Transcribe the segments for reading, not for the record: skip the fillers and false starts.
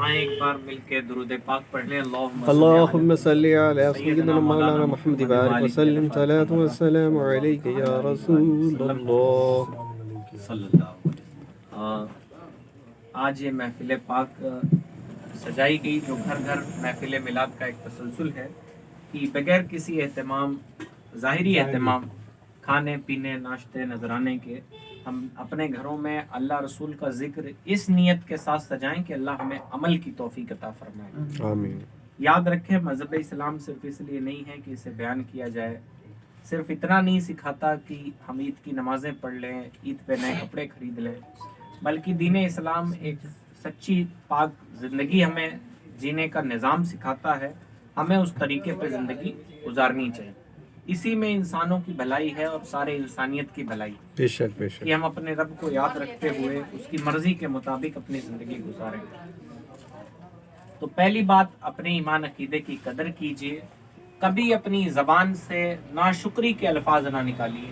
आए एक बार मिलके दुरूद पाक पढ़ लें। اللهم صل على سيدنا مولانا محمد بارك وسلم صلاة والسلام عليك يا رسول الله सल्लल्लाहु अलैहि। आज ये महफिल पाक सजाई गई जो घर घर महफिल मिलाद का एक तसलसल है कि बगैर किसी एहतमाम, ज़ाहिरी एहतमाम, खाने पीने नाश्ते नजराने के हम अपने घरों में अल्लाह रसूल का जिक्र इस नीयत के साथ सजाएं कि अल्लाह हमें अमल की तौफीक अता फरमाए। आमीन। याद रखें, मज़हब इस्लाम सिर्फ इसलिए नहीं है कि इसे बयान किया जाए, सिर्फ इतना नहीं सिखाता कि हम ईद की नमाज़ें पढ़ लें, ईद पे नए कपड़े खरीद लें, बल्कि दीन इस्लाम एक सच्ची पाक ज़िंदगी हमें जीने का निज़ाम सिखाता है। हमें उस तरीके पे ज़िंदगी गुजारनी चाहिए। इसी में इंसानों की भलाई है और सारे इंसानियत की भलाई, बेशक बेशक, कि हम अपने रब को याद रखते हुए उसकी मर्जी के मुताबिक अपनी ज़िंदगी गुजारें। तो पहली बात, अपने ईमान अकीदे की कदर कीजिए। कभी अपनी ज़बान से नाशुक्री के अल्फाज ना निकालिए,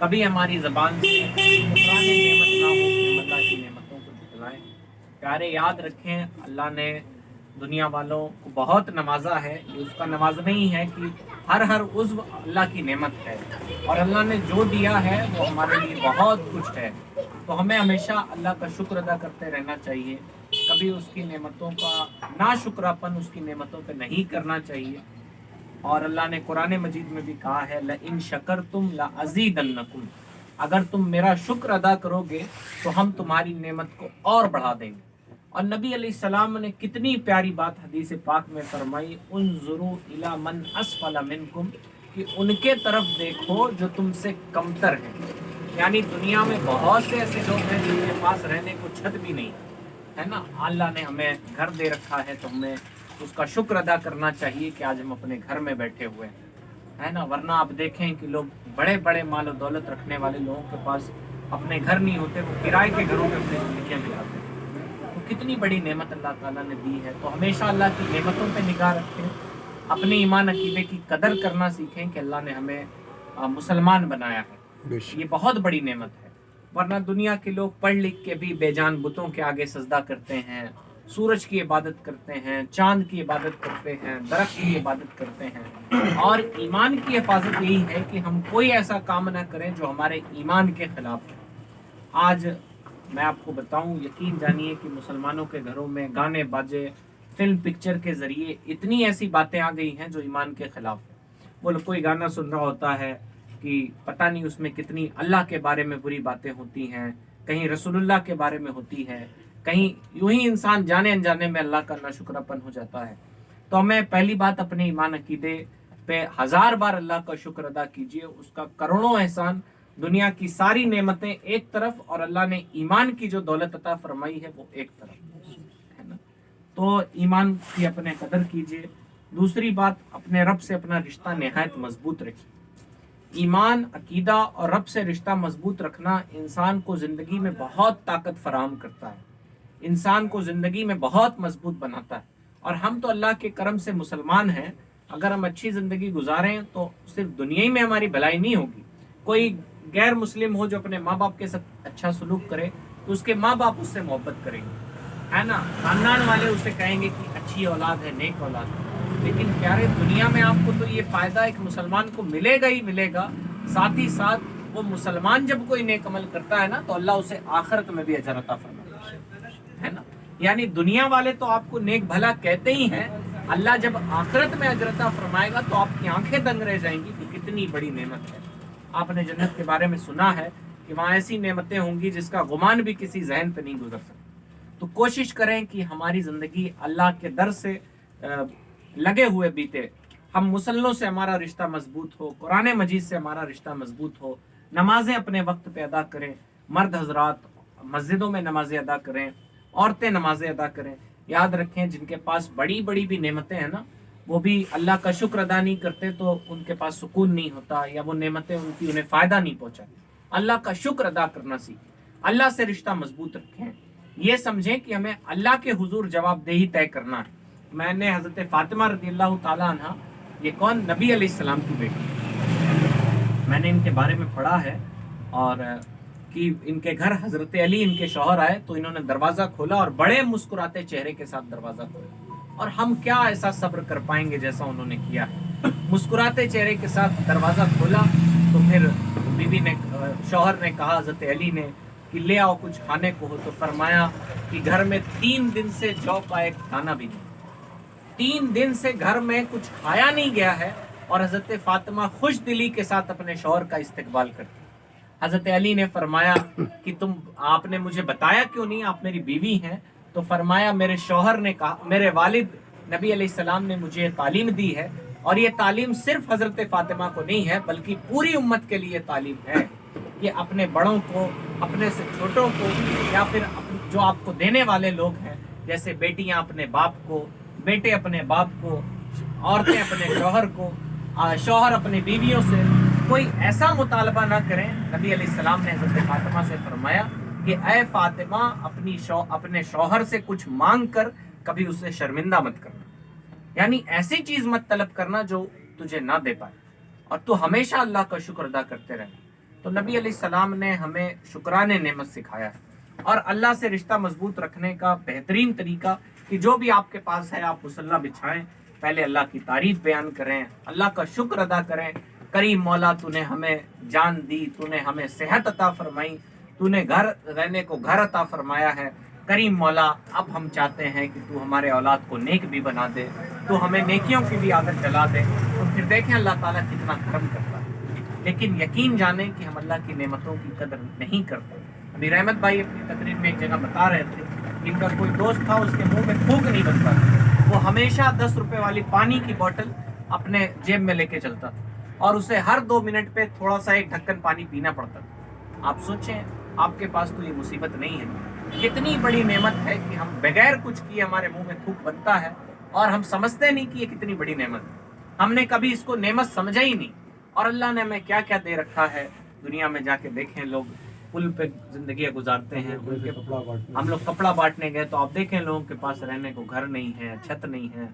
कभी हमारी ज़बान से शुक्राने नेमत ना हो कि अल्लाह की नेमतों को झुटलाएं। प्यारे याद रखें, अल्लाह ने दुनिया वालों को बहुत नवाजा है। ये उसका नवाजना ही है कि हर उज़्व अल्लाह की नेमत है और अल्लाह ने जो दिया है वो हमारे लिए बहुत कुछ है। तो हमें हमेशा अल्लाह का शुक्र अदा करते रहना चाहिए, कभी उसकी नेमतों का नाशुक्रापन उसकी नेमतों पे नहीं करना चाहिए। और अल्लाह ने कुरान मजीद में भी कहा है, ल इन शकरतुम ला अज़ीदन्नकुम, अगर तुम मेरा शुक्र अदा करोगे तो हम तुम्हारी नेमत को और बढ़ा देंगे। और नबी अलैहिस्सलाम ने कितनी प्यारी बात हदीस पाक में फरमाई, उन्ज़ुरू इला मन अस्फल मिनकुम, कि उनके तरफ देखो जो तुमसे कमतर हैं। यानी दुनिया में बहुत से ऐसे लोग हैं जिनके पास रहने को छत भी नहीं है ना। अल्लाह ने हमें घर दे रखा है तो हमें उसका शुक्र अदा करना चाहिए कि आज हम अपने घर में बैठे हुए हैं, है ना। वरना आप देखें कि लोग बड़े बड़े माल और दौलत रखने वाले लोगों के पास अपने घर नहीं होते, वो किराए के घरों में अपनी जिंदगियाँ बिताते हैं। तो कितनी बड़ी नेमत अल्लाह ताला ने दी है। तो हमेशा अल्लाह की नेमतों पे निगाह रखें, अपने ईमान अकीदे की कदर करना सीखें कि अल्लाह ने हमें मुसलमान बनाया है, ये बहुत बड़ी नेमत है। वरना दुनिया के लोग पढ़ लिख के भी बेजान बुतों के आगे सजदा करते हैं, सूरज की इबादत करते हैं, चांद की इबादत करते हैं, दरख्त की इबादत करते हैं। और ईमान की हिफाजत यही है कि हम कोई ऐसा काम ना करें जो हमारे ईमान के खिलाफ है। आज मैं आपको बताऊं, यकीन जानिए कि मुसलमानों के घरों में गाने बाजे, फिल्म पिक्चर के ज़रिए इतनी ऐसी बातें आ गई हैं जो ईमान के खिलाफ है। वो लोग कोई गाना सुन रहा होता है कि पता नहीं उसमें कितनी अल्लाह के बारे में बुरी बातें होती हैं, कहीं रसूलुल्लाह के बारे में होती है, कहीं यूं ही इंसान जाने अनजाने में अल्लाह का नाशुक्रापन हो जाता है। तो हमें पहली बात, अपने ईमान अकीदे पे 1000 बार अल्लाह का शुक्र अदा कीजिए। उसका करोड़ों एहसान, दुनिया की सारी नेमतें एक तरफ और अल्लाह ने ईमान की जो दौलत अता फरमाई है वो एक तरफ, है ना। तो ईमान की अपने कदर कीजिए। दूसरी बात, अपने रब से अपना रिश्ता निहायत मजबूत रखिए। ईमान, अकीदा और रब से रिश्ता मजबूत रखना इंसान को ज़िंदगी में बहुत ताकत फराहम करता है, इंसान को ज़िंदगी में बहुत मजबूत बनाता है। और हम तो अल्लाह के करम से मुसलमान हैं। अगर हम अच्छी ज़िंदगी गुजारें तो सिर्फ दुनिया ही में हमारी भलाई नहीं होगी। कोई गैर मुस्लिम हो जो अपने माँ बाप के साथ अच्छा सलूक करे तो उसके माँ बाप उससे मोहब्बत करेंगे, है ना। खानदान वाले उसे कहेंगे कि अच्छी औलाद है, नेक औलाद है। लेकिन प्यारे, दुनिया में आपको तो ये फ़ायदा एक मुसलमान को मिलेगा ही मिलेगा, साथ ही साथ वो मुसलमान जब कोई नेक अमल करता है ना तो अल्लाह उसे आखिरत में भी अजर अता फरमाता है ना। यानी दुनिया वाले तो आपको नेक भला कहते ही हैं, अल्लाह जब आखिरत में अजर अता फरमाएगा तो आपकी आंखें दंग रह जाएंगी कि कितनी बड़ी नेमत है। आपने जन्नत के बारे में सुना है कि वहाँ ऐसी नेमतें होंगी जिसका गुमान भी किसी जहन पे नहीं गुजर सकता। तो कोशिश करें कि हमारी ज़िंदगी अल्लाह के दर से लगे हुए बीते। हम मुसल्लों से हमारा रिश्ता मजबूत हो, कुरान मजीद से हमारा रिश्ता मजबूत हो, नमाजें अपने वक्त पे अदा करें। मर्द हजरात मस्जिदों में नमाजें अदा करें, औरतें नमाजें अदा करें। याद रखें, जिनके पास बड़ी बड़ी भी नेमतें हैं ना, वो भी अल्लाह का शुक्र अदा नहीं करते तो उनके पास सुकून नहीं होता, या वो नेमतें उनकी उन्हें फ़ायदा नहीं पहुँचाती। अल्लाह का शुक्र अदा करना सीखें, अल्लाह से रिश्ता मजबूत रखें। ये समझें कि हमें अल्लाह के हुजूर जवाबदेही तय करना है। मैंने हज़रत फ़ातिमा रज़ियल्लाहु ताला अन्हा, ये कौन, नबी अलैहिस्सलाम की बेटी, मैंने इनके बारे में पढ़ा है और कि इनके घर हजरत अली इनके शौहर आए तो इन्होंने दरवाजा खोला और बड़े मुस्कुराते चेहरे के साथ दरवाजा खोला, और हम क्या ऐसा सब्र कर पाएंगे जैसा उन्होंने किया है। मुस्कुराते चेहरे के साथ दरवाजा खोला तो फिर बीवी ने, शौहर ने कहा हजरत अली ने कि ले आओ कुछ खाने को हो, तो फरमाया कि घर में 3 दिन से जौ का एक दाना भी नहीं, 3 दिन से घर में कुछ खाया नहीं गया है, और हजरत फातिमा खुश दिली के साथ अपने शौहर का इस्तकबाल करती। हजरत अली ने फरमाया कि आपने मुझे बताया क्यों नहीं, आप मेरी बीवी हैं। तो फरमाया मेरे शौहर ने कहा, मेरे वालिद नबी अलैहिस्सलाम ने मुझे ये तालीम दी है, और ये तालीम सिर्फ हजरत फातिमा को नहीं है बल्कि पूरी उम्मत के लिए तालीम है कि अपने बड़ों को, अपने से छोटों को, या फिर जो आपको देने वाले लोग हैं, जैसे बेटियां अपने बाप को, बेटे अपने बाप को, औरतें अपने शौहर को, शौहर अपनी बीवियों से कोई ऐसा मुतालबा ना करें। नबी अलैहिस्सलाम ने हज़रत फातिमा से फरमाया कि ऐ फातिमा, अपने शौहर से कुछ मांग कर कभी उसे शर्मिंदा मत करना, यानी ऐसी चीज मत तलब करना जो तुझे ना दे पाए, और तू हमेशा अल्लाह का शुक्र अदा करते रहे। तो नबी अलैहिस्सलाम ने हमें शुक्राने नेमत सिखाया है, और अल्लाह से रिश्ता मजबूत रखने का बेहतरीन तरीका कि जो भी आपके पास है आप मुसल्ला बिछाएं, पहले अल्लाह की तारीफ बयान करें, अल्लाह का शुक्र अदा करें। करीम मौला, तूने हमें जान दी, तूने हमें सेहत अता फरमाई, तूने घर रहने को घर अता फरमाया है। करीम मौला, अब हम चाहते हैं कि तू हमारे औलाद को नेक भी बना दे, तू हमें नेकियों की भी आदत डला दे। तो फिर देखें अल्लाह ताला कितना करम करता है। लेकिन यकीन जाने कि हम अल्लाह की नेमतों की कदर नहीं करते। अभी रहमत भाई अपनी तकरीर में एक जगह बता रहे थे, इनका कोई दोस्त था, उसके मुंह में थूक नहीं बनता था, वो हमेशा 10 रुपए वाली पानी की बोतल अपने जेब में लेके चलता था, और उसे हर 2 मिनट पे थोड़ा सा एक ढक्कन पानी पीना पड़ता था। आप सोचें, आपके पास तो ये मुसीबत नहीं है, कितनी बड़ी नेमत है कि हम बगैर कुछ किए हमारे मुंह में थूक बनता है, और हम समझते नहीं कि ये कितनी बड़ी नेमत है। हमने कभी इसको नेमत समझा ही नहीं, और अल्लाह ने हमें क्या क्या दे रखा है। दुनिया में जाके देखें, लोग पुल पे जिंदगी गुजारते हैं, हम लोग कपड़ा बांटने गए तो आप देखें लोगों के पास रहने को घर नहीं है, छत नहीं है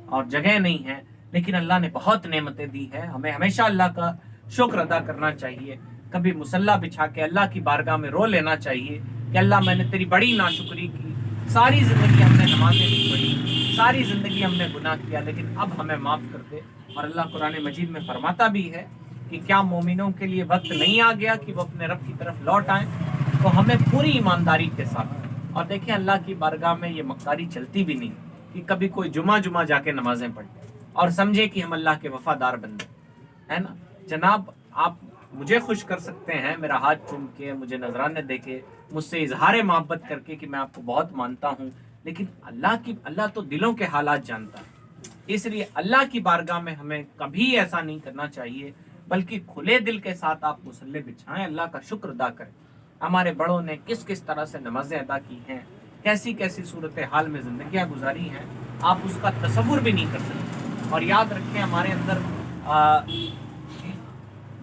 और जगह नहीं है, लेकिन अल्लाह ने बहुत नेमतें दी है। हमें हमेशा अल्लाह का शुक्र अदा करना चाहिए। कभी मुसल्ला बिछा के अल्लाह की बारगाह में रो लेना चाहिए कि अल्लाह, मैंने तेरी बड़ी नाशुक्री की, सारी जिंदगी हमने नमाजें नहीं पढ़ी, सारी जिंदगी हमने गुनाह किया, लेकिन अब हमें माफ कर दे। और अल्लाह कुरान मजीद में फरमाता भी है कि क्या मोमिनों के लिए वक्त नहीं आ गया कि वो अपने रब की तरफ लौट आए। तो हमें पूरी ईमानदारी के साथ, और देखें अल्लाह की बारगाह में ये मक्कारी चलती भी नहीं कि कभी कोई जुमा जाके नमाजें पढ़े और समझे कि हम अल्लाह के वफादार बंदे, है ना। जनाब, आप मुझे खुश कर सकते हैं मेरा हाथ चूम के, मुझे नजराने दे के, मुझसे इजहार मोहब्बत करके कि मैं आपको बहुत मानता हूँ, लेकिन अल्लाह तो दिलों के हालात जानता है। इसलिए अल्लाह की बारगाह में हमें कभी ऐसा नहीं करना चाहिए, बल्कि खुले दिल के साथ आप मुसल्ले बिछाएं, अल्लाह का शुक्र अदा करें। हमारे बड़ों ने किस किस तरह से नमाजें अदा की हैं, कैसी कैसी सूरत हाल में जिंदगियां गुजारी हैं, आप उसका तसव्वुर भी नहीं कर सकते। और याद रखें, हमारे अंदर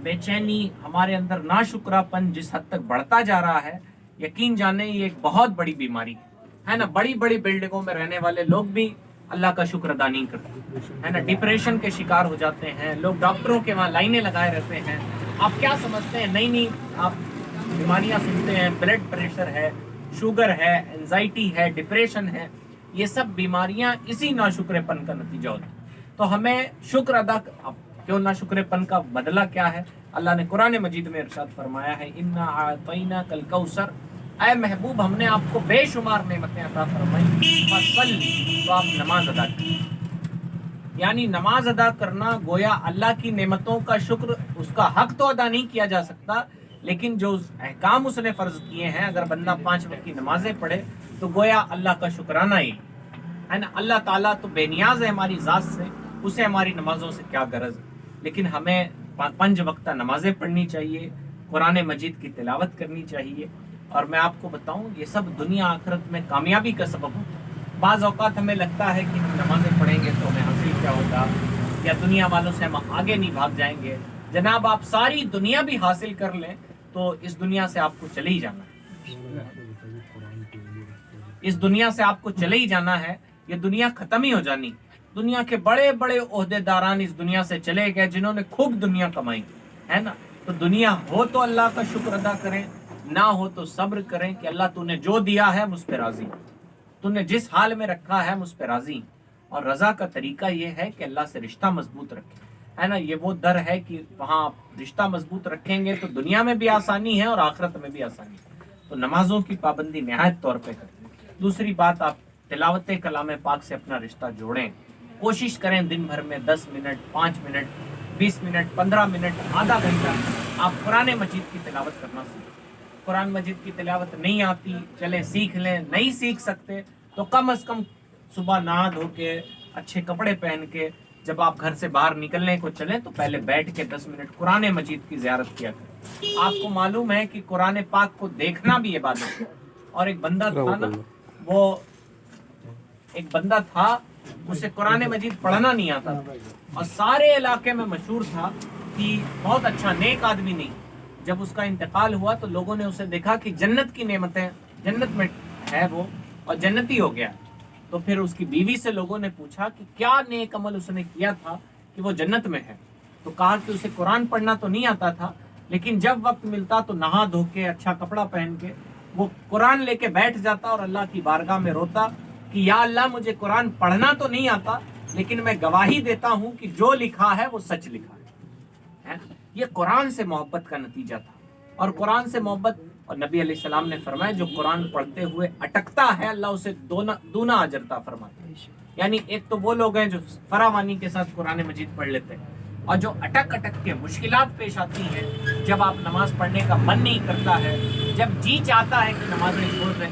बेचैनी, हमारे अंदर नाशुक्रापन जिस हद तक बढ़ता जा रहा है, यकीन जाने ये एक बहुत बड़ी बीमारी है ना। बड़ी बड़ी बिल्डिंगों में रहने वाले लोग भी अल्लाह का शुक्र अदा नहीं करते, है ना। डिप्रेशन के शिकार हो जाते हैं लोग, डॉक्टरों के वहाँ लाइनें लगाए रहते हैं। आप क्या समझते हैं, नई आप बीमारियां सुनते हैं, ब्लड प्रेशर है, शुगर है, एंजाइटी है, डिप्रेशन है, ये सब बीमारियां इसी नाशुक्रेपन का नतीजा होता है। तो हमें शुक्र अदा, क्यों नाशुक्रेपन का बदला क्या है, अल्लाह ने कुरान मजीद में इरशाद फरमाया है, इन्ना आतैना कल कौसर, ऐ महबूब हमने आपको बेशुमार नेमतें अता फरमाई, फसल्ली, तो आप नमाज अदा करें। यानी नमाज अदा करना, गोया अल्लाह की नेमतों का शुक्र, उसका हक तो अदा नहीं किया जा सकता, लेकिन जो अहकाम उसने फर्ज किए हैं, अगर बंदा 5 वक्त की नमाजें पढ़े तो गोया अल्लाह का शुक्राना ही है ना। अल्लाह ताला तो बेनियाज है हमारी ज़ात से, उसे हमारी नमाजों से क्या गरज। लेकिन हमें 5 वक्त नमाजें पढ़नी चाहिए, कुरान मजीद की तिलावत करनी चाहिए। और मैं आपको बताऊं, ये सब दुनिया आखिरत में कामयाबी का सबब होता है। बाज़ औक़ात हमें लगता है कि हम नमाजें पढ़ेंगे तो हमें हासिल क्या होगा, या दुनिया वालों से हम आगे नहीं भाग जाएंगे। जनाब, आप सारी दुनिया भी हासिल कर लें तो इस दुनिया से आपको चले ही जाना है, इस दुनिया से आपको चले ही जाना है। ये दुनिया खत्म ही हो जानी। दुनिया के बड़े बड़े ओहदेदारान इस दुनिया से चले गए जिन्होंने खूब दुनिया कमाई, है ना। तो दुनिया हो तो अल्लाह का शुक्र अदा करें, ना हो तो सब्र करें कि अल्लाह तूने जो दिया है मुझ पे राजी, तूने जिस हाल में रखा है मुझ पे राजी। और रजा का तरीका ये है कि अल्लाह से रिश्ता मजबूत रखें, है ना। ये वो दर है कि वहाँ आप रिश्ता मजबूत रखेंगे तो दुनिया में भी आसानी है और आखिरत में भी आसानी है। तो नमाजों की पाबंदी निहायत तौर पे करें। दूसरी बात, आप तिलावत कलाम पाक से अपना रिश्ता जोड़ें। कोशिश करें दिन भर में 10 मिनट, 5 मिनट, 20 मिनट, 15 मिनट, आधा घंटा आप कुरान मजीद की तिलावत करना सीखें। कुरान मजीद की तिलावत नहीं आती, चले सीख लें। नहीं सीख सकते तो कम से कम सुबह नहा धो के अच्छे कपड़े पहन के जब आप घर से बाहर निकलने को चलें तो पहले बैठ के 10 मिनट कुरान मजीद की ज़ियारत किया करें। आपको मालूम है कि कुरान पाक को देखना भी इबादत है। और एक बंदा था ना, वो एक बंदा था, उसे कुरान मजीद पढ़ना नहीं आता और सारे इलाके में मशहूर था कि बहुत अच्छा नेक आदमी नहीं। जब उसका इंतकाल हुआ तो लोगों ने उसे देखा कि जन्नत की नेमतें, जन्नत में है वो और जन्नती हो गया। तो फिर उसकी बीवी से लोगों ने पूछा कि क्या नेक अमल उसने किया था कि वो जन्नत में है। तो कहा कि उसे कुरान पढ़ना तो नहीं आता था, लेकिन जब वक्त मिलता तो नहा धो के अच्छा कपड़ा पहन के वो कुरान लेके बैठ जाता और अल्लाह की बारगाह में रोता कि या अल्लाह, मुझे कुरान पढ़ना तो नहीं आता, लेकिन मैं गवाही देता हूँ कि जो लिखा है वो सच लिखा है। ये कुरान से मोहब्बत का नतीजा था। और कुरान से मोहब्बत, और नबी अलैहिस्सलाम ने फरमाया जो कुरान पढ़ते हुए अटकता है अल्लाह उसे दूना अजर अता फरमाता है। यानी एक तो वो लोग हैं जो फरावानी के साथ कुरान मजीद पढ़ लेते हैं, और जो अटक अटक के मुश्किलात पेश आती हैं, जब आप नमाज पढ़ने का मन नहीं करता है, जब जी चाहता है कि नमाजें छोड़ दें,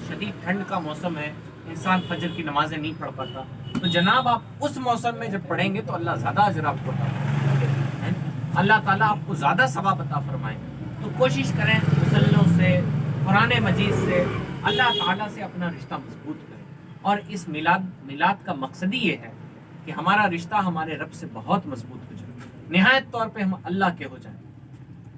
शदीद ठंड का मौसम है, इंसान फजर की नमाजें नहीं पढ़ पाता, तो जनाब आप उस मौसम में जब पढ़ेंगे तो अल्लाह ज़्यादा अजर आपको अता फरमाएगा, अल्लाह ताला आपको ज़्यादा सवाब अता फरमाएगा। तो कोशिश करें मुसल्लों से, कुरान मजीद से, अल्लाह ताला से अपना रिश्ता मजबूत करें। और इस मिलाद का मकसद ही ये है कि हमारा रिश्ता हमारे रब से बहुत मजबूत हो जाए, निहायत तौर पे हम अल्लाह के हो जाएं।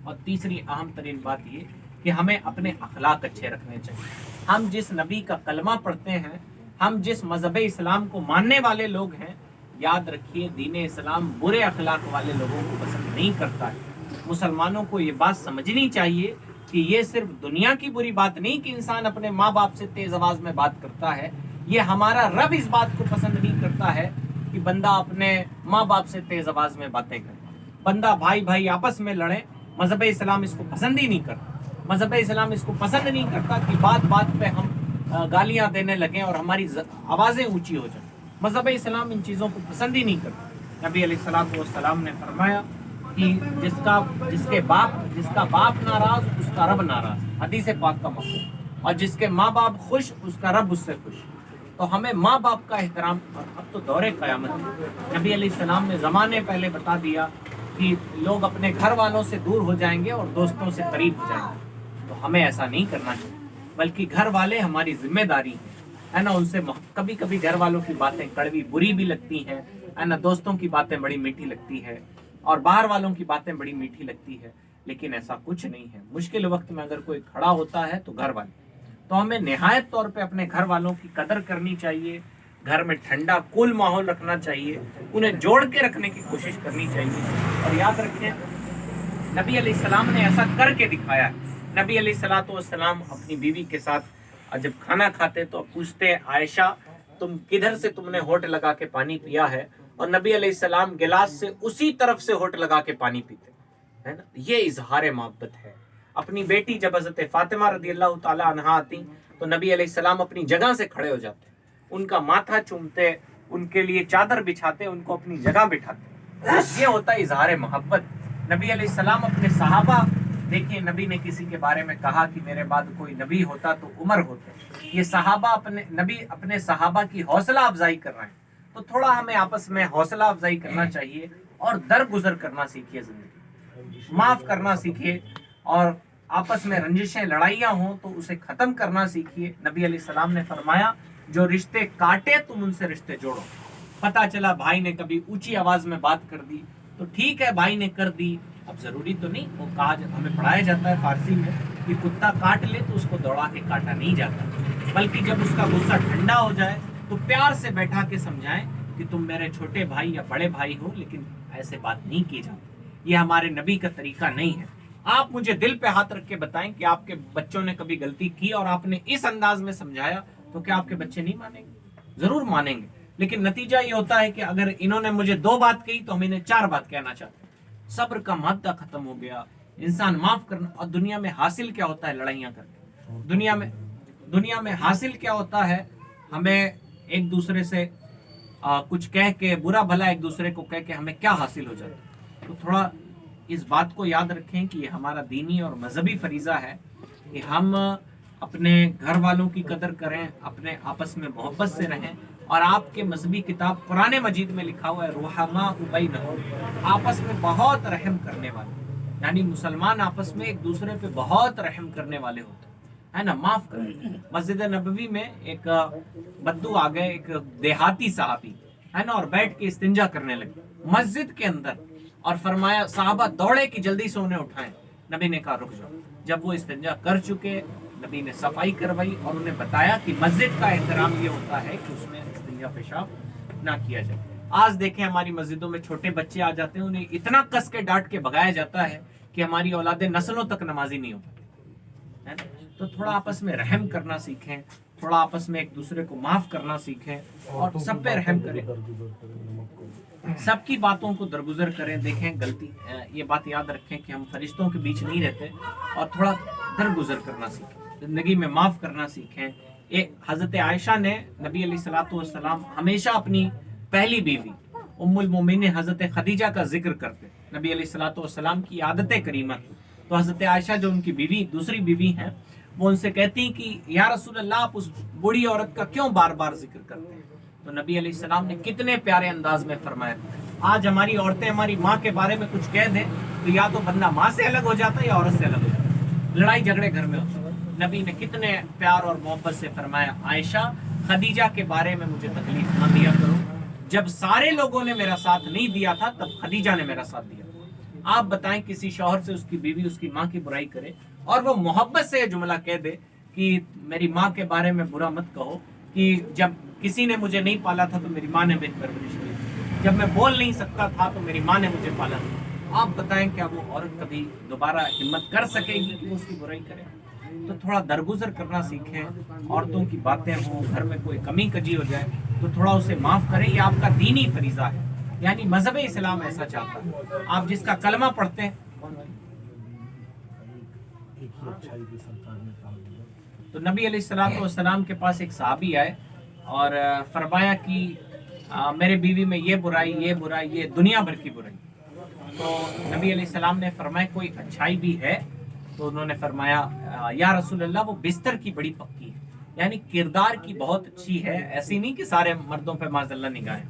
और तीसरी अहम तरीन बात ये कि हमें अपने अखलाक अच्छे रखने चाहिए। हम जिस नबी का कलमा पढ़ते हैं, हम जिस मजहब इस्लाम को मानने वाले लोग हैं, याद रखिए दीन इस्लाम बुरे अखलाक वाले लोगों को पसंद नहीं करता है। मुसलमानों को ये बात समझनी चाहिए कि ये सिर्फ दुनिया की बुरी बात नहीं कि इंसान अपने माँ बाप से तेज आवाज में बात करता है, ये हमारा रब इस बात को पसंद नहीं करता है कि बंदा अपने माँ बाप से तेज आवाज में बातें करे, बंदा भाई भाई आपस में लड़े। मजहब इस्लाम इसको पसंद ही नहीं करता। मजहब इस्लाम इसको पसंद नहीं करता कि बात बात पे हम गालियां देने लगें और हमारी आवाजें ऊंची हो जाएं। मजहब इस्लाम इन चीज़ों को पसंद ही नहीं करता। नबी अलैहिस्सलाम ने फरमाया कि जिसका बाप नाराज उसका रब नाराज, हदीस पाक का मफहूम, और जिसके माँ बाप खुश उसका रब उससे खुश। तो हमें माँ बाप का एहतराम, और अब तो दौरे क़यामत है। नबी अलैहिस्सलाम ने ज़माने पहले बता दिया कि लोग अपने घर वालों से दूर हो जाएंगे और दोस्तों से करीब हो जाएंगे। तो हमें ऐसा नहीं करना चाहिए, बल्कि घर वाले हमारी जिम्मेदारी है ना। उनसे कभी कभी घर वालों की बातें कड़वी बुरी भी लगती हैं, है ना। दोस्तों की बातें बड़ी मीठी लगती है और बाहर वालों की बातें बड़ी मीठी लगती है, लेकिन ऐसा कुछ नहीं है। मुश्किल वक्त में अगर कोई खड़ा होता है तो घर वाले, तो हमें निहायत तौर पे अपने घर वालों की कदर करनी चाहिए। घर में ठंडा कूल माहौल रखना चाहिए, उन्हें जोड़ के रखने की कोशिश करनी चाहिए। और याद रखें नबी अलैहिस्सलाम ने ऐसा करके दिखाया है। नबी अलैहिस्सलाम अपनी बीवी के साथ जब खाना खाते तो पूछते, आयशा तुम किधर से तुमने होठ लगा के पानी पिया है, और नबी अलैहिस्सलाम गिलास से उसी तरफ से होठ लगा के पानी पीते, है ना। ये इजहार मोहब्बत है। अपनी बेटी जब हज़रत फातिमा रज़ियल्लाहु ताला अन्हा आती तो नबी अलैहिस्सलाम अपनी जगह से खड़े हो जाते, उनका माथा चूमते, उनके लिए चादर बिछाते, उनको अपनी जगह बिठाते। ये होता है इजहार मोहब्बत। नबी अलैहिस्सलाम अपने सहाबा, देखिए नबी ने किसी के बारे में कहा कि मेरे बाद कोई नबी होता तो उमर होते। ये सहाबा नबी अपने सहाबा की हौसला अफजाई कर रहे हैं। तो थोड़ा हमें आपस में हौसला अफजाई करना चाहिए और दरगुजर करना सीखिए, जिंदगी माफ करना सीखिए, और आपस में रंजिशें लड़ाइयाँ हों तो उसे खत्म करना सीखिए। नबी अलैहिस्सलाम ने फरमाया जो रिश्ते काटे तुम उनसे रिश्ते जोड़ो। पता चला भाई ने कभी ऊंची आवाज में बात कर दी तो ठीक है, भाई ने कर दी, अब जरूरी तो नहीं। वो कहा हमें पढ़ाया जाता है फारसी में कि कुत्ता काट ले तो उसको दौड़ा के काटा नहीं जाता, बल्कि जब उसका गुस्सा ठंडा हो जाए तो प्यार से बैठा के समझाएं कि तुम मेरे छोटे भाई या बड़े भाई हो, लेकिन ऐसे बात नहीं की जाती। ये हमारे नबी का तरीका नहीं है। آپ مجھے دل پہ ہاتھ رکھ کے بتائیں کہ آپ کے بچوں نے کبھی غلطی کی اور آپ نے اس انداز میں سمجھایا تو کیا آپ کے بچے نہیں مانیں گے؟ ضرور مانیں گے، لیکن نتیجہ یہ ہوتا ہے کہ اگر انہوں نے مجھے 2 بات کہی تو ہم انہیں 4 بات کہنا چاہتے ہیں۔ صبر کا مادہ ختم ہو گیا، انسان معاف کرنا، اور دنیا میں حاصل کیا ہوتا ہے؟ لڑائیاں کر کے۔ دنیا میں حاصل کیا ہوتا ہے؟ ہمیں ایک دوسرے سے کچھ کہہ کے، برا بھلا ایک دوسرے کو کہہ کے ہمیں کیا حاصل ہو جاتا ہے؟ تو تھوڑا اس بات کو یاد رکھیں کہ یہ ہمارا دینی اور مذہبی فریضہ ہے کہ ہم اپنے گھر والوں کی قدر کریں، اپنے آپس میں محبت سے رہیں، اور آپ کے مذہبی کتاب قرآن مجید میں لکھا ہوا ہے رحماء بینہم، آپس میں بہت رحم کرنے والے، یعنی مسلمان آپس میں ایک دوسرے پہ بہت رحم کرنے والے ہوتے ہیں، ہے نا، معاف کریں۔ مسجد نبوی میں ایک بدو آ گئے، ایک دیہاتی صحابی، ہے نا، اور بیٹھ کے استنجا کرنے لگے مسجد کے اندر، اور فرمایا صحابہ دوڑے کہ جلدی سے انہیں اٹھائیں۔ نبی نے کہا رک جاؤ۔ جب وہ استنجا کر چکے، نبی نے صفائی کروائی اور انہیں بتایا کہ مسجد کا احترام یہ ہوتا ہے کہ اس میں استنجا پیشاب نہ کیا جائے۔ آج دیکھیں ہماری مسجدوں میں چھوٹے بچے آ جاتے ہیں، انہیں اتنا کس کے ڈانٹ کے بھگایا جاتا ہے کہ ہماری اولادیں نسلوں تک نمازی نہیں ہو پاتی۔ تو تھوڑا آپس میں رحم کرنا سیکھیں، تھوڑا آپس میں ایک دوسرے کو معاف کرنا سیکھیں، اور سب پہ رحم کریں، سب کی باتوں کو درگزر کریں۔ دیکھیں غلطی، یہ بات یاد رکھیں کہ ہم فرشتوں کے بیچ نہیں رہتے، اور تھوڑا درگزر کرنا سیکھیں، زندگی میں معاف کرنا سیکھیں۔ ایک حضرت عائشہ نے نبی علیہ الصلوۃ والسلام ہمیشہ اپنی پہلی بیوی ام المومنین حضرت خدیجہ کا ذکر کرتے، نبی علیہ الصلوۃ والسلام کی عادت کریمہ تھی۔ تو حضرت عائشہ جو ان کی بیوی، دوسری بیوی ہیں، وہ ان سے کہتی کہ یا رسول اللہ آپ اس بوڑھی عورت کا کیوں بار بار ذکر کرتے ہیں؟ تو نبی علیہ السلام نے کتنے پیارے انداز میں فرمایا۔ آج ہماری عورتیں ہماری ماں کے بارے میں کچھ کہہ دیں تو یا تو بندہ ماں سے الگ ہو جاتا ہے یا عورت سے الگ ہو جاتا ہے، لڑائی جھگڑے گھر میں ہوتے ہیں۔ نبی نے کتنے پیار اور محبت سے فرمایا عائشہ خدیجہ کے بارے میں مجھے تکلیف نہ دیا کرو، جب سارے لوگوں نے میرا ساتھ نہیں دیا تھا تب خدیجہ نے میرا ساتھ دیا۔ آپ بتائیں کسی شوہر سے اس کی بیوی اس کی ماں کی برائی کرے اور وہ محبت سے یہ جملہ کہہ دے کہ میری ماں کے بارے میں برا مت کہو، کہ جب کسی نے مجھے نہیں پالا تھا تو میری ماں نے میری پرورش کی، جب میں بول نہیں سکتا تھا تو میری ماں نے مجھے پالا تھا۔ آپ بتائیں کیا وہ عورت کبھی دوبارہ ہمت کر سکے گی کہ وہ اس کی برائی کرے؟ تو تھوڑا درگزر کرنا سیکھیں، عورتوں کی باتیں ہوں، گھر میں کوئی کمی کجی ہو جائے تو تھوڑا اسے معاف کریں، یہ آپ کا دینی فریضہ ہے، یعنی مذہب اسلام ایسا چاہتا ہے۔ آپ جس کا کلمہ پڑھتے ہیں، تو نبی علیہ الصلوۃ والسلام کے پاس ایک صحابی آئے اور فرمایا کہ میرے بیوی میں یہ برائی، یہ برائی، یہ دنیا بھر کی برائی۔ تو نبی علیہ السلام نے فرمایا کوئی اچھائی بھی ہے؟ تو انہوں نے فرمایا یا رسول اللہ وہ بستر کی بڑی پکی ہے، یعنی کردار کی بہت اچھی ہے، ایسی نہیں کہ سارے مردوں پہ معاذ اللہ نگاہیں۔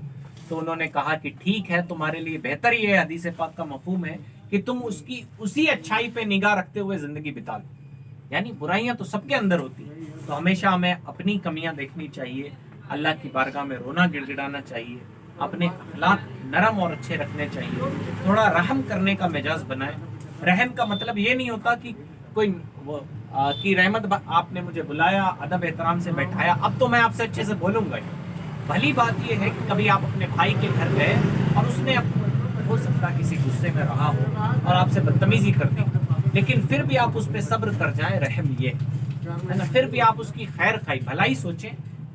تو انہوں نے کہا کہ ٹھیک ہے، تمہارے لیے بہتر یہ حدیث پاک کا مفہوم ہے کہ تم اسی اچھائی پہ نگاہ رکھتے ہوئے زندگی بتا لو، یعنی برائیاں تو سب کے اندر ہوتی ہیں، تو ہمیشہ ہمیں اپنی کمیاں دیکھنی چاہیے، اللہ کی بارگاہ میں رونا گڑ گڑانا چاہیے، اپنے اخلاق نرم اور اچھے رکھنے چاہیے، تھوڑا رحم کرنے کا مزاج بنائیں۔ رحم کا مطلب یہ نہیں ہوتا کہ کوئی کی رحمت آپ نے مجھے بلایا، ادب احترام سے بیٹھایا، اب تو میں آپ سے اچھے سے بولوں گا ہی۔ بھلی بات یہ ہے کہ کبھی آپ اپنے بھائی کے گھر گئے اور اس نے ہو سکتا کسی غصے میں رہا ہو اور آپ سے بدتمیزی کر دی، لیکن پھر بھی آپ اس پہ صبر کر جائیں، رحم یہ ہے نا، پھر بھی آپ اس کی خیر خواہی بھلائی سوچیں،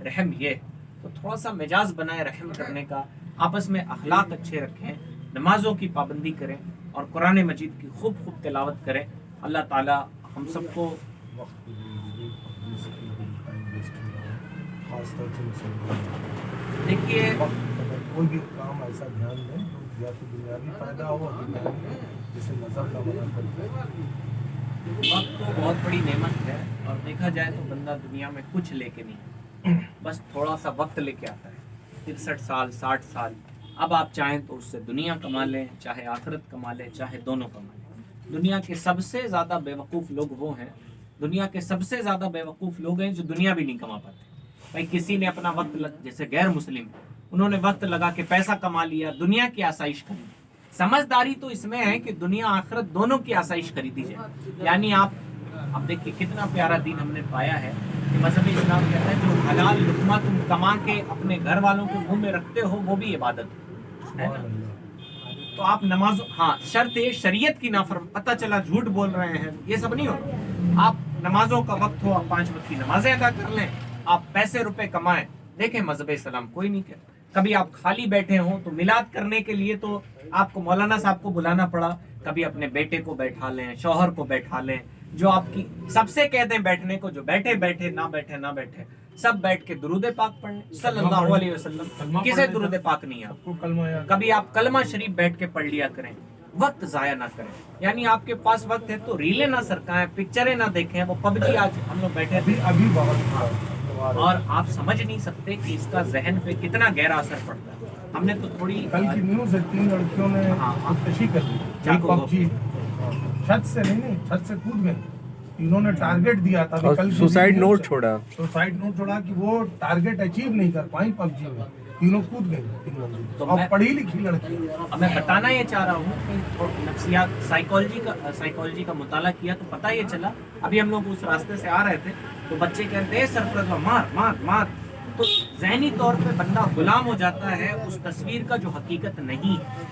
رحم یہ۔ تو تھوڑا سا مزاج بنائے رحم کرنے کا، آپس میں اخلاق اچھے رکھیں، نمازوں کی پابندی کریں اور قرآن مجید کی خوب خوب تلاوت کریں۔ اللہ تعالی ہم سب کو دیکھیے کوئی بھی کام ایسا دھیان دیں یا تو دنیاوی فائدہ ہو اور دنیاوی جسے مذہب کا منع کرتے ہیں۔ وقت تو بہت بڑی نعمت ہے، اور دیکھا جائے تو بندہ دنیا میں کچھ لے کے نہیں، بس تھوڑا سا وقت لے کے آتا ہے، 63 سال 60 سال۔ اب آپ چاہیں تو اس سے دنیا کما لیں، چاہے آخرت کما لیں، چاہے دونوں کما لیں۔ دنیا کے سب سے زیادہ بیوقوف لوگ وہ ہیں، دنیا کے سب سے زیادہ بیوقوف لوگ ہیں جو دنیا بھی نہیں کما پاتے۔ بھائی کسی نے اپنا وقت جیسے غیر مسلم انہوں نے وقت لگا کے پیسہ کما لیا، دنیا کی آسائش خریدی۔ سمجھداری تو اس میں ہے کہ دنیا آخرت دونوں کی آسائش خریدی جائے، یعنی آپ اب دیکھیں کتنا پیارا دین ہم نے پایا ہے کہ مذہب اسلام کہتا ہے جو حلال لقمہ تم کما کے اپنے گھر والوں کو منہ میں رکھتے ہو وہ بھی عبادت ہے نا؟ تو آپ نماز ہاں شرط ہے شریعت کی پتہ چلا جھوٹ بول رہے ہیں یہ سب نہیں ہوگا. آپ نمازوں کا وقت ہو آپ 5 وقت کی نمازیں ادا کر لیں, آپ پیسے روپے کمائیں. دیکھیں مذہب اسلام کوئی نہیں کہتا. کبھی آپ خالی بیٹھے ہوں تو میلاد کرنے کے لیے تو آپ کو مولانا صاحب کو بلانا پڑا, کبھی اپنے بیٹے کو بیٹھا لیں, شوہر کو بیٹھا لیں, جو آپ کی سب سے کہتے ہیں بیٹھنے کو, جو بیٹھے بیٹھے نہ بیٹھے سب بیٹھ کے درود پاک پڑھیں صلی اللہ علیہ وسلم. کسے درود پاک نہیں ہے؟ کبھی آپ کلمہ شریف بیٹھ کے پڑھ لیا کریں, وقت ضائع نہ کریں. یعنی آپ کے پاس وقت ہے تو ریلیں نہ سرکائیں, پکچریں نہ دیکھیں. وہ پب جی آج ہم لوگ بیٹھے تھے ابھی بہت اور آپ سمجھ نہیں سکتے کہ اس کا ذہن پہ کتنا گہرا اثر پڑتا ہے. ہم نے تو تھوڑی کل کی نیوز ہے 3 لڑکیوں نے خودکشی کر لی پب جی چھت سے نہیں چھت سے کود گئے. انہوں نے ٹارگیٹ دیا تھا سوسائڈ نوٹ چھوڑا کہ وہ ٹارگیٹ اچیو نہیں کر پائیں پب جی میں, تینوں کود گئے. تو اب پڑھی لکھی لڑکی. اب میں بتانا یہ چاہ رہا ہوں کہ نفسیات سائیکالوجی کا مطالعہ کیا تو پتہ یہ چلا. ابھی ہم لوگ اس راستے سے آ رہے تھے تو بچے کہتے ہیں سرفراز مار مار مار. تو ذہنی طور پہ بندہ غلام ہو جاتا ہے اس تصویر کا جو حقیقت نہیں ہے,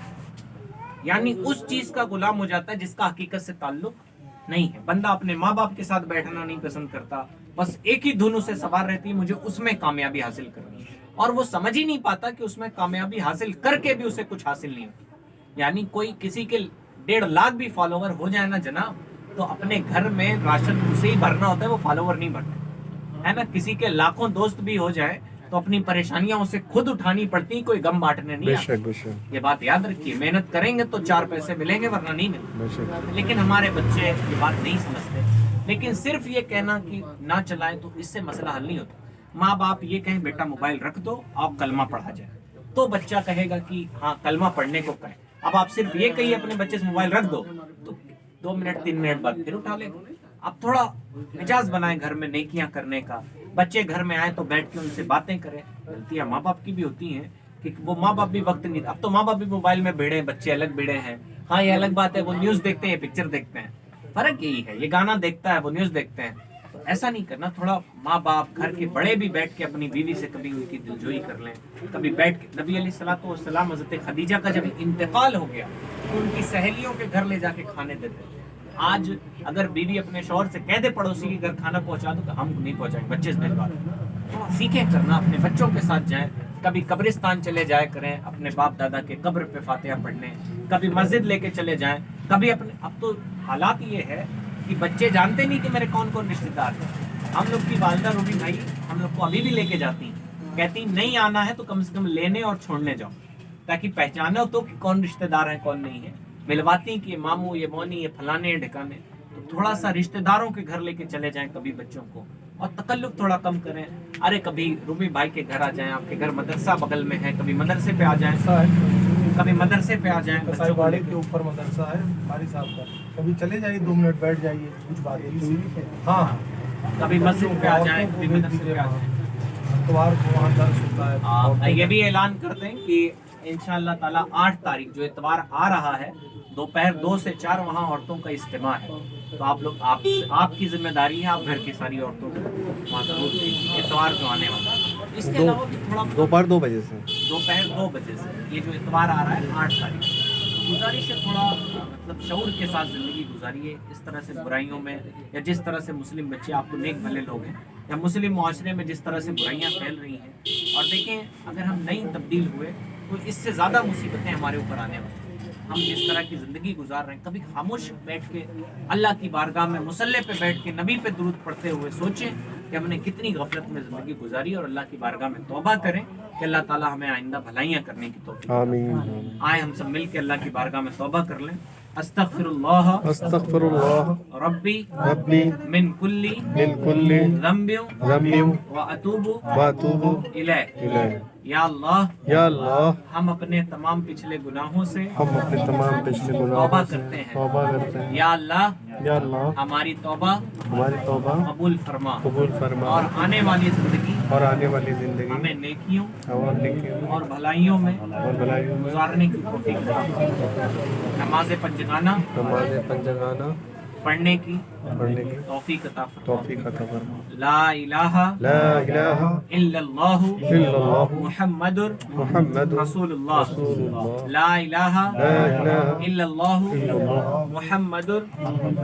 یعنی اس چیز کا غلام ہو جاتا ہے جس کا حقیقت سے تعلق نہیں ہے. بندہ اپنے ماں باپ کے ساتھ بیٹھنا نہیں پسند کرتا, بس ایک ہی دھن اسے سوار رہتی ہے مجھے اس میں کامیابی حاصل کرنی ہے, اور وہ سمجھ ہی نہیں پاتا کہ اس میں کامیابی حاصل کر کے بھی اسے کچھ حاصل نہیں ہوتا. یعنی کوئی کسی کے 1.5 لاکھ بھی فالوور ہو جائے نا جناب, تو اپنے گھر میں راشن اسے ہی بھرنا ہوتا ہے, وہ فالوور نہیں بھرنا ہے نا. کسی کے لاکھوں دوست بھی ہو جائے تو اپنی پریشانیاں اسے خود اٹھانی پڑتی, کوئی غم بانٹنے نہیں آتا. یہ بات یاد رکھیے, محنت کریں گے تو 4 پیسے ملیں گے ورنہ نہیں ملیں. لیکن ہمارے بچے یہ بات نہیں سمجھتے. لیکن صرف یہ کہنا کہ نہ چلائیں تو اس سے مسئلہ حل نہیں ہوتا. ماں باپ یہ کہیں بیٹا موبائل رکھ دو آپ کلمہ پڑھا جائے, تو بچہ کہے گا کہ ہاں کلمہ پڑھنے کو کہیں. اب آپ صرف یہ کہیے اپنے بچے سے موبائل رکھ دو تو 2 منٹ 3 منٹ بعد پھر اٹھا لے گا. آپ تھوڑا مزاج بنائیں گھر میں نیکیاں کرنے کا. بچے گھر میں آئیں تو بیٹھ کے ان سے باتیں کریں. غلطیاں ماں باپ کی بھی ہوتی ہیں کہ وہ ماں باپ بھی وقت نہیں. اب تو ماں باپ بھی موبائل میں بھیڑے ہیں, بچے الگ بھیڑے ہیں. ہاں یہ الگ بات ہے, وہ نیوز دیکھتے ہیں پکچر دیکھتے ہیں, فرق یہی ہے. یہ گانا دیکھتا ہے وہ نیوز دیکھتے ہیں. تو ایسا نہیں کرنا. تھوڑا ماں باپ گھر کے بڑے بھی بیٹھ کے اپنی بیوی سے کبھی ان کی دلجوئی کر لیں, کبھی بیٹھ کے. نبی علیہ الصلوۃ والسلام حضرت خدیجہ کا جب انتقال ہو گیا تو ان کی سہیلیوں کے گھر لے جا کے کھانے دیتے تھے. آج اگر بیوی اپنے شوہر سے کہہ دے پڑوسی کے گھر کھانا پہنچا دو تو ہم نہیں پہنچائیں, بچے سے بھجوا دیں. سیکھیں کرنا, اپنے بچوں کے ساتھ جائیں. کبھی قبرستان چلے جائے کریں اپنے باپ دادا کے قبر پہ فاتحہ پڑھنے, کبھی مسجد لے کے چلے جائیں, کبھی اپنے. اب تو حالات یہ ہے کہ بچے جانتے نہیں کہ میرے کون کون رشتے دار ہیں. ہم لوگ کی والدہ روبی بھائی ہم لوگ کو ابھی بھی لے کے جاتی ہیں, کہتی نہیں آنا ہے تو کم سے کم لینے اور چھوڑنے جاؤ تاکہ پہچانے ہو تو کہ کون رشتے دار ہیں کون نہیں ہے. ملواتی ہیں کہ یہ ماموں یہ مونی یہ فلانے ڈھکانے. تو تھوڑا سا رشتے داروں کے گھر لے کے چلے جائیں کبھی بچوں کو, اور تکلف تھوڑا کم کریں. ارے کبھی روبی بھائی کے گھر آ جائیں, آپ کے گھر مدرسہ بغل میں ہے, کبھی مدرسے پہ آ جائیں, کبھی مدرسے پہ آ جائیں. کسائی واڑے کے اوپر مدرسہ ہے باری صاحب کا, کبھی چلے جائیے 2 منٹ بیٹھ جائیے, کچھ باتیں ہوئی. ہاں کبھی مسجد پہ آ جائیں, کبھی مدرسے پہ آ جائیں. اتوار کو وہاں درس ہوتا ہے. یہ بھی اعلان کر دیں کہ انشاءاللہ تعالی 8 تاریخ جو اتوار آ رہا ہے دوپہر 2 سے 4 وہاں عورتوں کا اجتماع ہے. تو آپ لوگ آپ کی ذمہ داری ہے, آپ گھر کی ساری عورتوں کو وہاں ضرور دیکھیے اتوار جو آنے والا ہے. اس کے علاوہ بھی تھوڑا دوپہر 2 بجے سے دوپہر 2 بجے سے یہ جو اتوار آ رہا ہے 8 تاریخ, گزارش ہے تھوڑا مطلب شعور کے ساتھ زندگی گزاریے. اس طرح سے برائیوں میں یا جس طرح سے مسلم بچے, آپ تو نیک بھلے لوگ ہیں, یا مسلم معاشرے میں جس طرح سے برائیاں پھیل رہی ہیں, اور دیکھیں اگر ہم نہیں تبدیل ہوئے تو اس سے زیادہ مصیبتیں ہمارے اوپر آنے والی ہیں. ہم جس طرح کی زندگی گزار رہے ہیں, کبھی خاموش بیٹھ کے اللہ کی بارگاہ میں مصلی پہ بیٹھ کے نبی پہ درود پڑھتے ہوئے سوچیں کہ ہم نے کتنی غفلت میں زندگی گزاری, اور اللہ کی بارگاہ میں توبہ کریں کہ اللہ تعالیٰ ہمیں آئندہ بھلائیاں کرنے کی توفیق عطا فرمائے. آمین. آئیں ہم سب مل کے اللہ کی بارگاہ میں توبہ کر لیں. استغفر اللہ ربی من کل ذنب واتوب الیہ. یا اللہ ہم اپنے تمام پچھلے گناہوں سے توبہ کرتے ہیں. یا اللہ ہماری توبہ قبول فرما, اور آنے والی زندگی ہمیں نیکیوں اور بھلائیوں میں گزارنے کی توفیق عطا فرما. نماز پنجگانہ پڑھنے کی توفیق عطا فرما لا الہ لا الہ الا اللہ الا اللہ محمد محمد رسول اللہ رسول اللہ لا الہ لا الہ الا اللہ محمد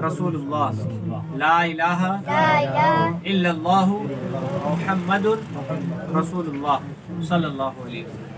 رسول اللہ لا الہ الا اللہ محمد رسول اللہ صلی اللہ علیہ وسلم.